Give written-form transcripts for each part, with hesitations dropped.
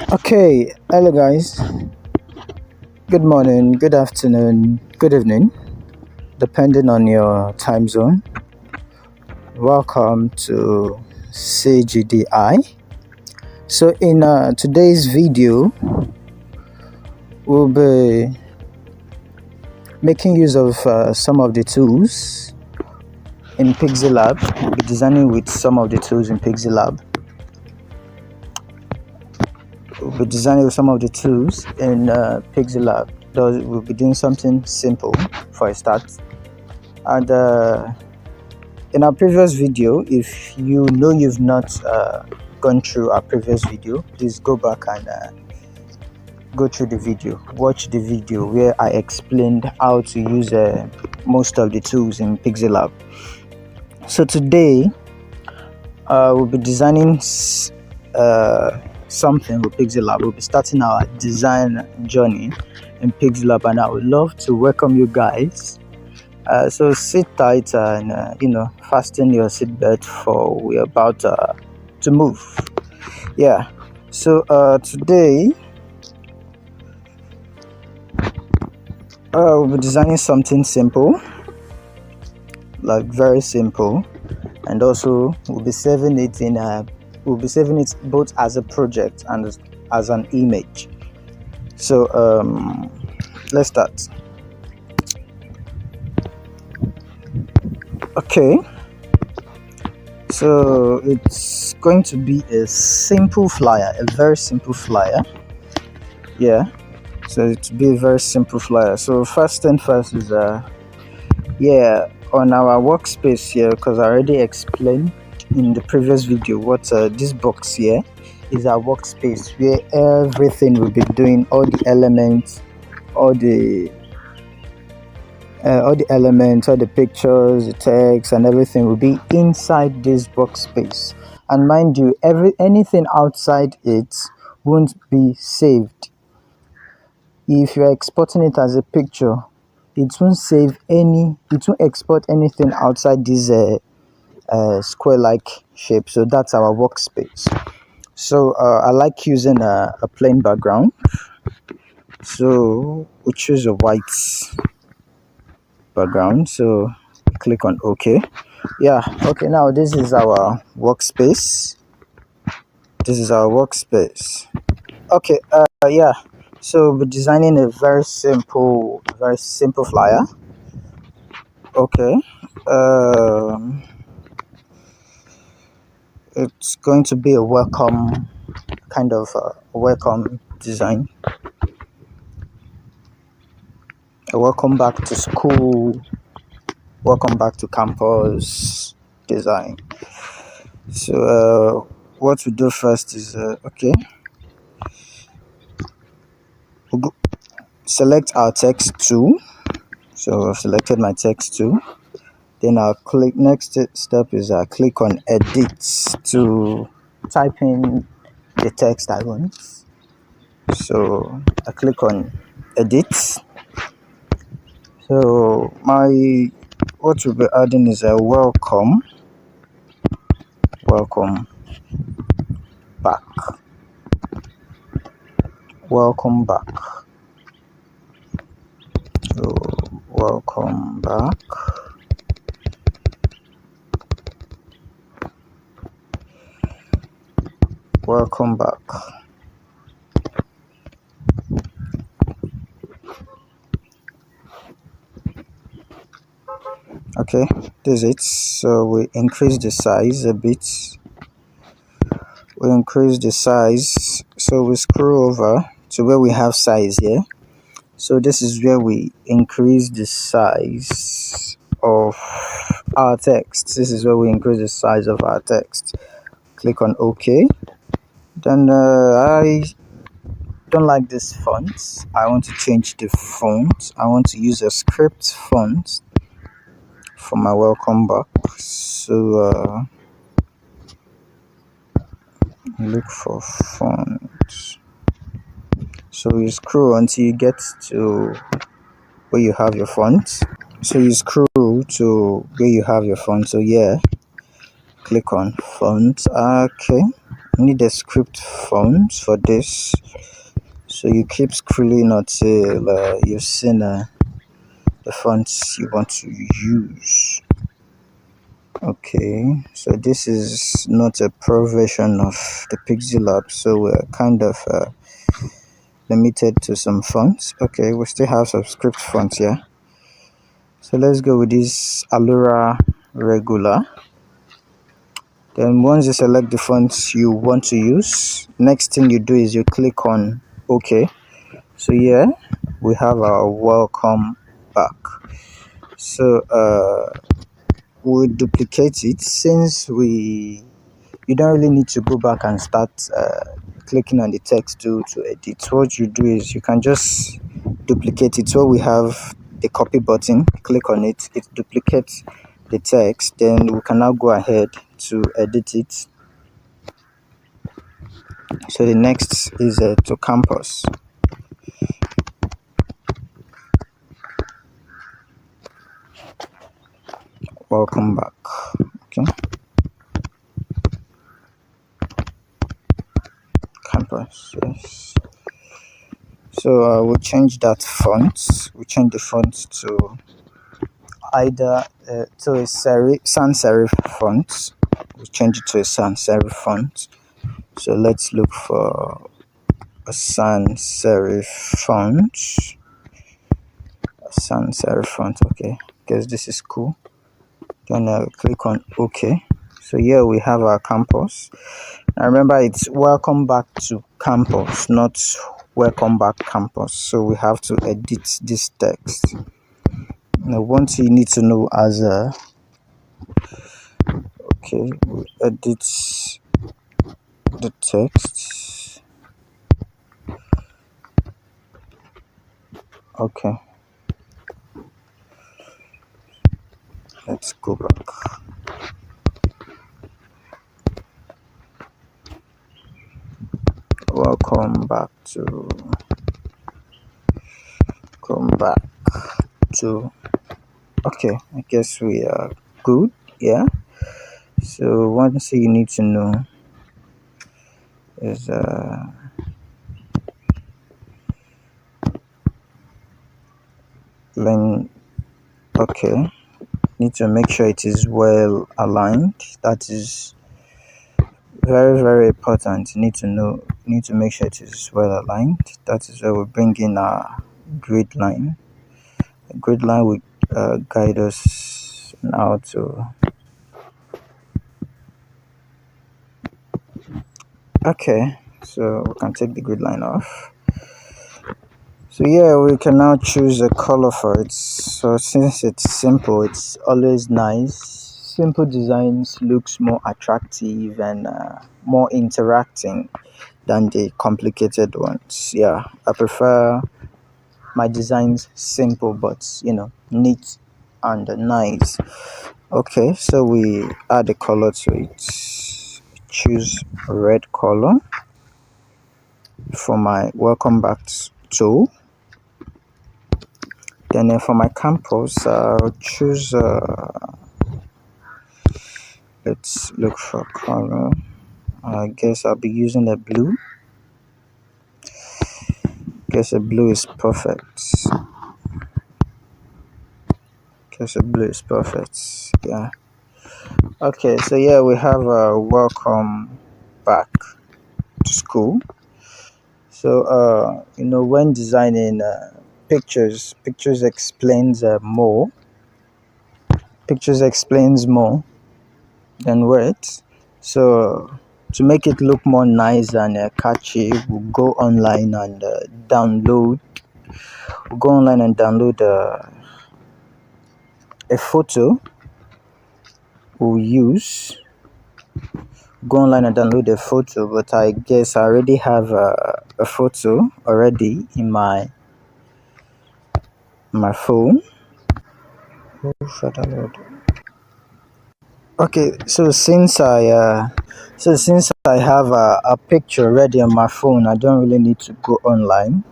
Okay, hello guys. Good morning, good afternoon, good evening, depending on your time zone. Welcome to CGDI. So, in today's video, we'll be making use of some of the tools in Pixellab. We'll be designing with some of the tools in Pixellab. We'll be designing with some of the tools in Pixellab. We'll be doing something simple for a start. And in our previous video, if you know you've not gone through our previous video, please go back and go through the video. Watch the video where I explained how to use most of the tools in Pixellab. So today, we'll be designing something with Pixellab. We'll be starting our design journey in Pixellab, and I would love to welcome you guys. So sit tight and fasten your seatbelt, for we're about to move. Yeah. So today we'll be designing something simple, like very simple, and also we'll be saving it both as a project and as an image. So let's start. Okay, so it's going to be a simple flyer, a very simple flyer. Yeah, so it will be a very simple flyer. So first thing first is on our workspace here, because I already explained in the previous video what this box here is our workspace, where everything will be doing, all the elements, all the pictures, the text, and everything will be inside this workspace. And mind you, anything outside it won't be saved. If you're exporting it as a picture, it won't export anything outside this square-like shape. So that's our workspace. So I like using a plain background. So we choose a white background, so click on OK. Okay, now this is our workspace. Okay, so we're designing a very simple flyer. Okay, it's going to be a welcome design, a welcome back to school, welcome back to campus design. So what we do first is we'll select our text tool. So I've selected my text tool. Then I'll click, next step is I click on edit to type in the text I want. So I click on edit. So what we'll be adding is a welcome back. Welcome back. So welcome back. Welcome back. Okay, this is it. So we increase the size a bit. So we scroll over to where we have size here. So this is where we increase the size of our text. Click on OK. Then I don't like this font. I want to change the font. I want to use a script font for my welcome back. So look for font. So you scroll until you get to where you have your font. So yeah, click on font. Okay, need a script font for this, so you keep scrolling until you've seen the fonts you want to use. Okay, so this is not a pro version of the Pixellab, so we're kind of limited to some fonts. Okay, we still have some script fonts here. So let's go with this Allura regular. Then once you select the fonts you want to use, next thing you do is you click on OK. So here we have our welcome back. So we'll duplicate it, since you don't really need to go back and start clicking on the text to edit. What you do is you can just duplicate it. So we have the copy button, click on it, it duplicates the text, then we can now go ahead to edit it. So the next is to campus. Welcome back. Okay, campus, yes. So we'll change that font. We'll change the font to either to a sans serif font. We'll change it to a sans serif font. So let's look for a sans serif font. Sans serif font. Okay, guess this is cool. Then click on OK. So here we have our campus. Now remember, it's welcome back to campus, not welcome back campus. So we have to edit this text. Now one thing you need to know as a okay, we edit the text. Okay, let's go back. Welcome back to okay, I guess we are good. Yeah, so one thing you need to know is then okay, need to make sure it is well aligned. That is very important. You need to make sure it is well aligned. That is where we bring in our grid line. The grid line will guide us now to okay, so we can take the grid line off. So yeah, we can now choose a color for it. So since it's simple, it's always nice. Simple designs looks more attractive and more interacting than the complicated ones. Yeah, I prefer my designs simple, but neat and nice. Okay, so we add a color to it. Choose red color for my welcome back tool. Then for my campus, I'll choose let's look for color. I guess I'll be using a blue. Guess a blue is perfect. Yeah. Okay, so yeah, we have welcome back to school. So when designing pictures explains more. Pictures explains more than words. So to make it look more nice and catchy, we'll go online and download a photo. We'll use go online and download a photo, but I guess I already have a photo already in my phone. Oh, Father Lord. Okay, so since I have a picture ready on my phone, I don't really need to go online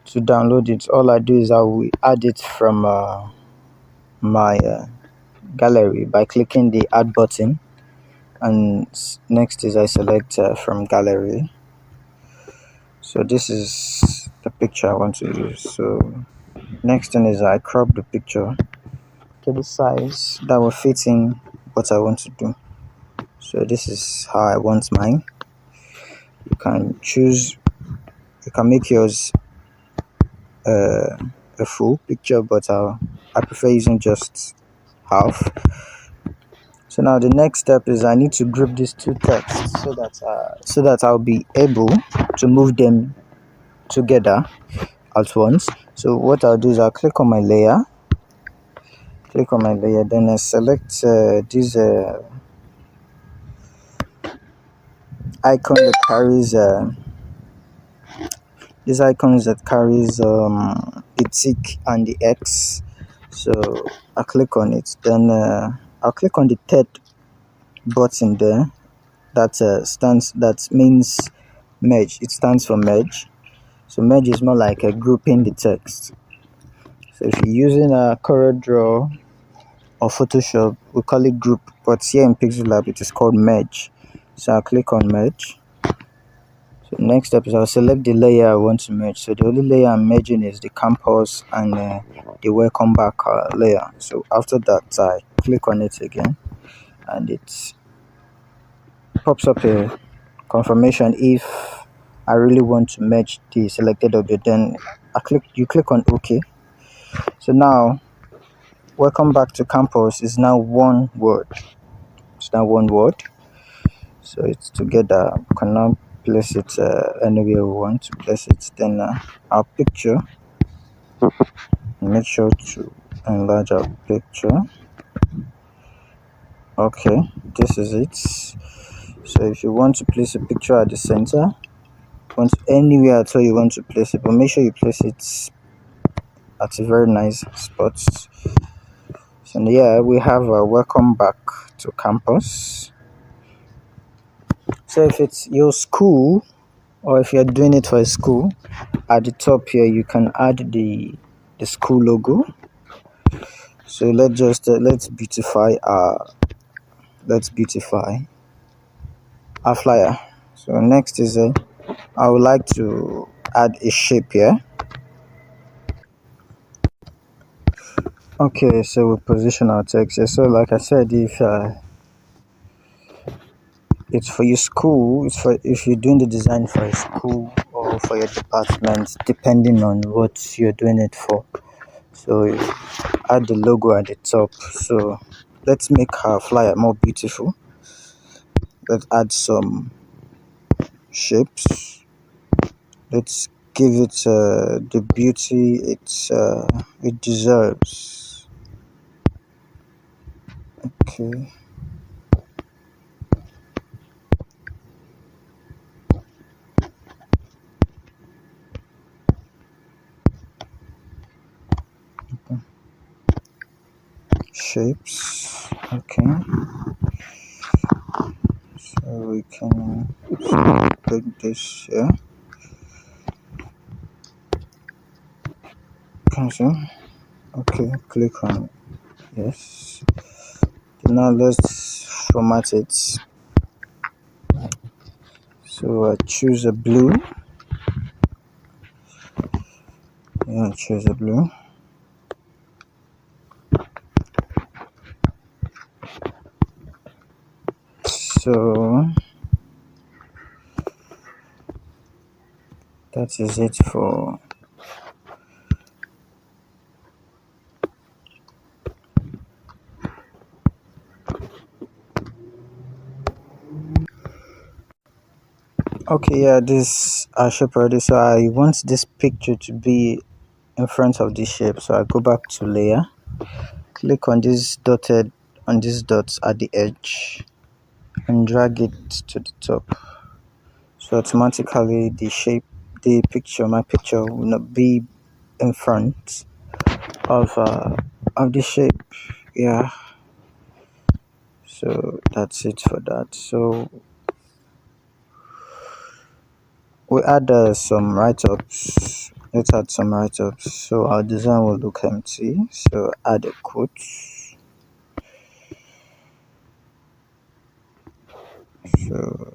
to download it. All I do is I will add it from my gallery by clicking the add button. and next is I select from gallery. So this is the picture I want to use. So next thing is I crop the picture to the size that will fit in what I want to do. So this is how I want mine. You can choose, you can make yours a full picture, but I prefer using just half. So now the next step is I need to group these two texts so that I'll be able to move them together at once. So what I'll do is I'll click on my layer, then I select icon that carries these icons that carries the tick and the X. So I click on it, then I'll click on the third button there that means merge. It stands for merge. So merge is more like a grouping the text. So if you're using a CorelDRAW or Photoshop, we call it group, but here in Pixellab it is called merge. So I'll click on merge. So next step is I'll select the layer I want to merge. So the only layer I'm merging is the campus and the welcome back layer. So after that I click on it again, and it pops up a confirmation if I really want to merge the selected object. Then you click on OK. So now welcome back to campus is now one word. It's now one word. So it's together. We can now place it anywhere we want to place it. Then our picture, make sure to enlarge our picture. Okay, this is it. So if you want to place a picture at the center, want anywhere at all you want to place it, but make sure you place it at a very nice spot. So yeah, we have a welcome back to campus. So if it's your school, or if you're doing it for a school, at the top here you can add the school logo. So let's beautify our flyer. So next is I would like to add a shape here. Okay, so we position our text here. So like I said, if it's for your school, it's for if you're doing the design for a school or for your department, depending on what you're doing it for. So you add the logo at the top. So let's make our flyer more beautiful. Let's add some shapes. Let's give it the beauty it deserves. Okay. Shapes. Okay. So we can put this here. Cancel. Okay. Click on yes. Now let's format it. So I choose a blue. Yeah, choose a blue. So that is it for okay. Yeah, this I shape already. So I want this picture to be in front of this shape. So I go back to layer, click on these dots at the edge, and drag it to the top. So automatically my picture will not be in front of the shape. Yeah. So that's it for that. So we add some write-ups. Let's add some write-ups. So our design will look empty. So add a quote. So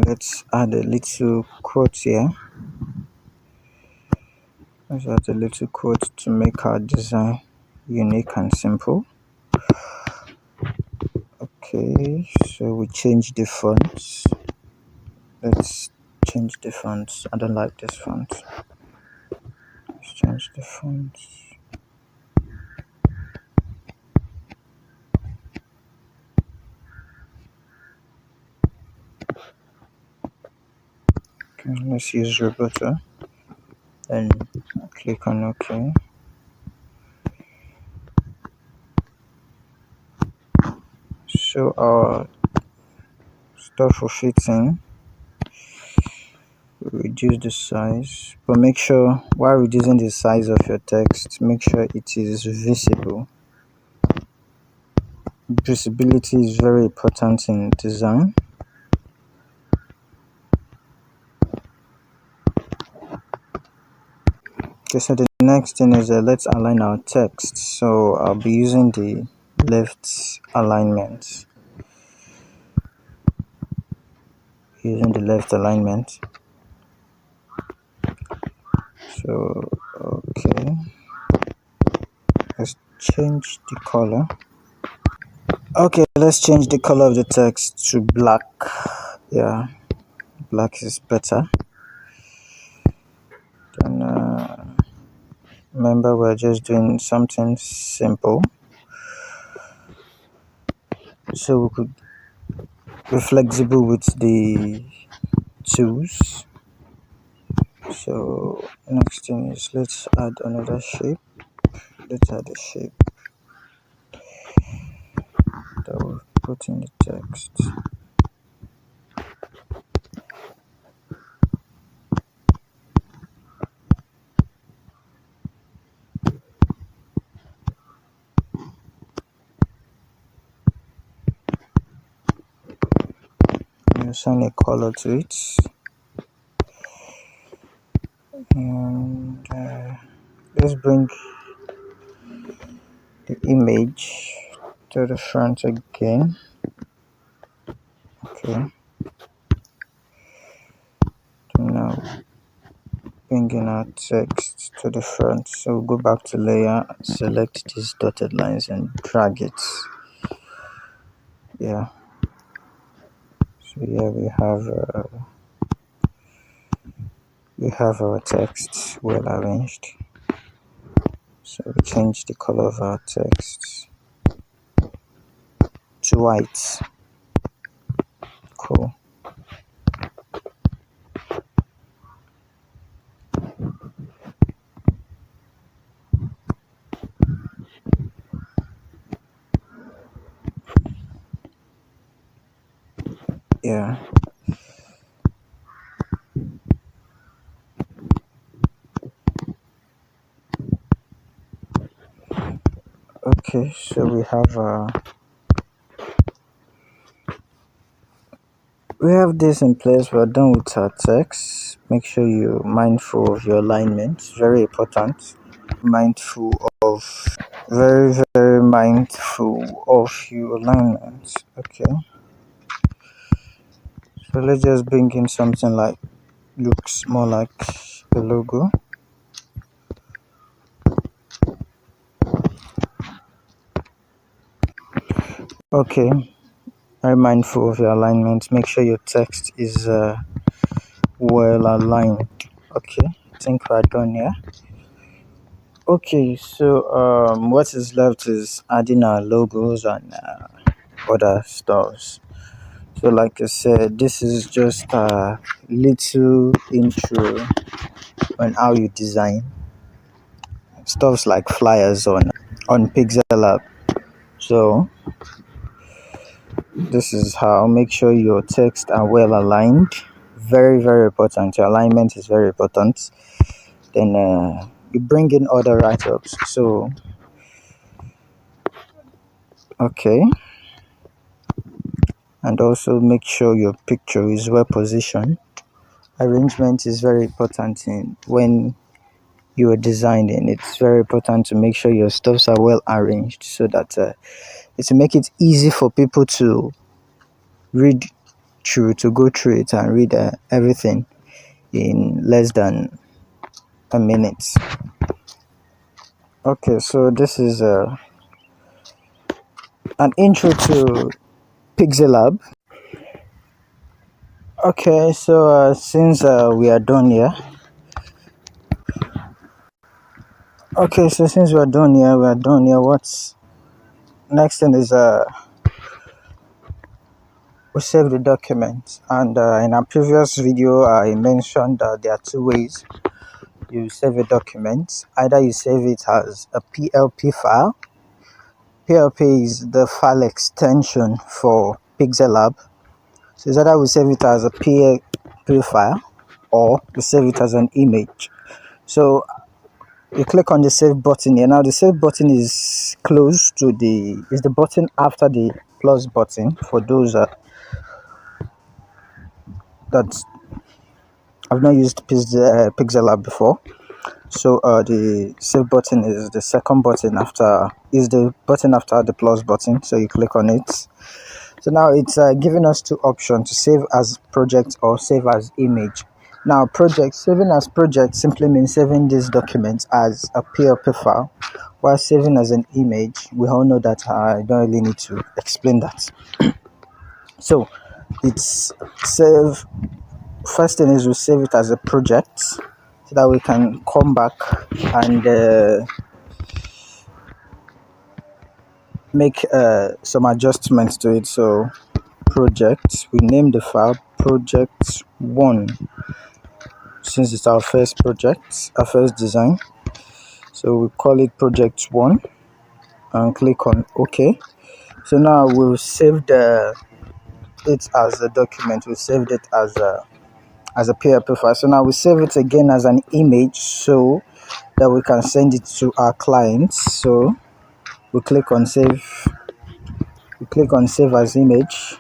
let's add a little quote here. Let's add a little quote to make our design unique and simple. Okay, so we change the fonts. Let's change the fonts. I don't like this font. Let's change the fonts. Okay, let's use Roboto and click on OK. So our stuff will fit in. Reduce the size, but make sure while reducing the size of your text, make sure it is visible. Visibility is very important in design. Okay, so the next thing is let's align our text. So I'll be using the left alignment. So okay, let's change the color. Okay, let's change the color of the text to black. Yeah, black is better. Then remember, we're just doing something simple, so we could be flexible with the tools. So next thing is let's add another shape. Let's add a shape that will put in the text. Assign a color to it, and let's bring the image to the front again. Okay, now bringing our text to the front. So go back to layer, select these dotted lines and drag it. Yeah, so here we have our text well arranged. So we change the color of our text to white. Cool. Yeah. Okay, so we have this in place. We're done with our text. Make sure you're mindful of your alignment. Very important. Mindful of very mindful of your alignment. Okay, so let's just bring in something like looks more like a logo. Okay, very mindful of your alignment. Make sure your text is well aligned. Okay, I think we're done here. Okay, so what is left is adding our logos and other stuffs. So like I said, this is just a little intro on how you design stuffs like flyers on Pixellab. So this is how. Make sure your text are well aligned. Very important. Your alignment is very important. Then you bring in other write-ups. So okay, and also make sure your picture is well positioned. arrangement is very important in when you are designing. It's very important to make sure your stuffs are well arranged so that it will make it easy for people to read to go through it and read everything in less than a minute. Okay, so this is an intro to Pixellab. Okay, so since we are done here, we are done here. What's next thing is we save the document, and in our previous video I mentioned that there are two ways you save a document. Either you save it as a PLP file. PLP is the file extension for Pixellab. So it's either we save it as a PLP file or we save it as an image. So you click on the save button here. Now the save button is close to the button after the plus button for those that have not used Pixellab before. So the save button is the second button after the plus button. So you click on it. So now it's giving us two options to save as project or save as image. Now saving as project simply means saving this document as a PLP file, while saving as an image, we all know that I don't really need to explain that. So it's save. First thing is we save it as a project so that we can come back and make some adjustments to it. So project, we name the file project 1 since it's our first project, our first design. So we call it project 1 and click on OK. So now we've saved it as a document. We saved it as a PLP file. So now we save it again as an image so that we can send it to our clients. So we click on save. We click on save as image,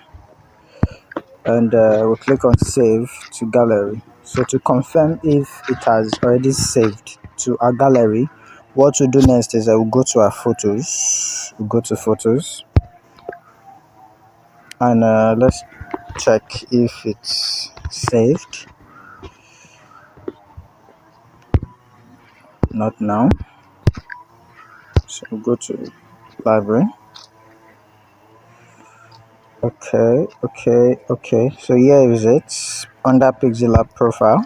and we click on save to gallery. So to confirm if it has already saved to our gallery, what we'll do next is we'll go to our photos. We'll go to photos, and let's check if it's saved. Not now. So we'll go to library. Okay. So here is it under Pixellab profile.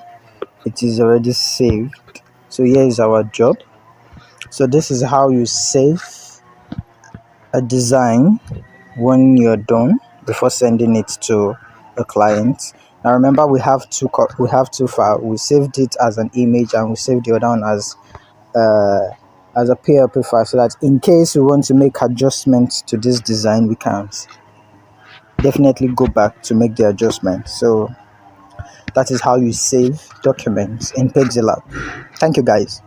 It is already saved. So here is our job. So this is how you save a design when you're done before sending it to a client. Now remember, we have two files. We saved it as an image and we saved the other one as a PLP file, so that in case we want to make adjustments to this design, we can definitely go back to make the adjustment. So that is how you save documents in Pixellab. Thank you guys.